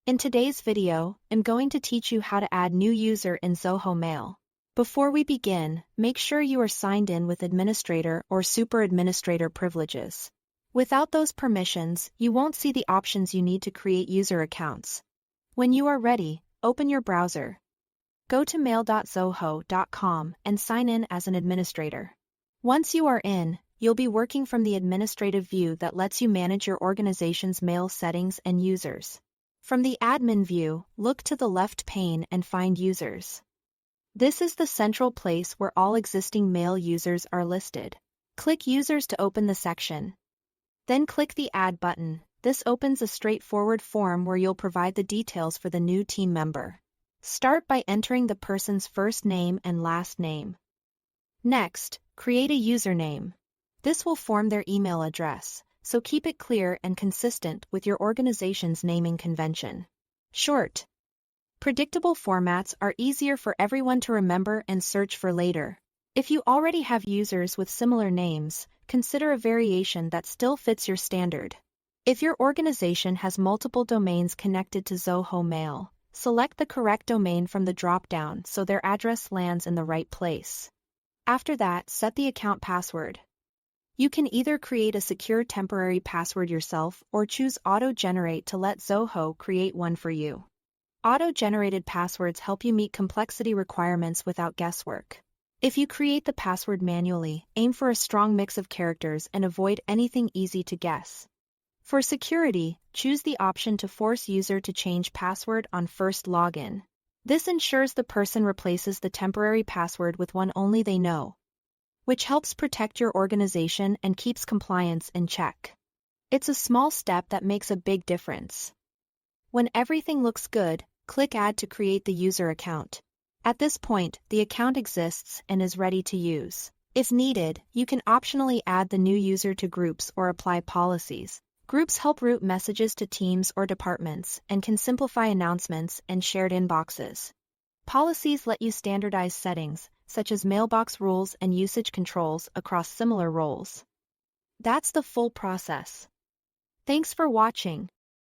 In today's video, I'm going to teach you how to add new user in Zoho Mail. Before we begin, make sure you are signed in with administrator or super administrator privileges. Without those permissions, you won't see the options you need to create user accounts. When you are ready, open your browser. Go to mail.zoho.com and sign in as an administrator. Once you are in, you'll be working from the administrative view that lets you manage your organization's mail settings and users. From the admin view, look to the left pane and find users. This is the central place where all existing mail users are listed. Click Users to open the section. Then click the Add button. This opens a straightforward form where you'll provide the details for the new team member. Start by entering the person's first name and last name. Next, create a username. This will form their email address, so keep it clear and consistent with your organization's naming convention. Short, predictable formats are easier for everyone to remember and search for later. If you already have users with similar names, consider a variation that still fits your standard. If your organization has multiple domains connected to Zoho Mail, select the correct domain from the drop-down so their address lands in the right place. After that, set the account password. You can either create a secure temporary password yourself or choose auto-generate to let Zoho create one for you. Auto-generated passwords help you meet complexity requirements without guesswork. If you create the password manually, aim for a strong mix of characters and avoid anything easy to guess. For security, choose the option to force user to change password on first login. This ensures the person replaces the temporary password with one only they know, which helps protect your organization and keeps compliance in check. It's a small step that makes a big difference. When everything looks good, click Add to create the user account. At this point, the account exists and is ready to use. If needed, you can optionally add the new user to groups or apply policies. Groups help route messages to teams or departments and can simplify announcements and shared inboxes. Policies let you standardize settings, such as mailbox rules and usage controls across similar roles. That's the full process. Thanks for watching.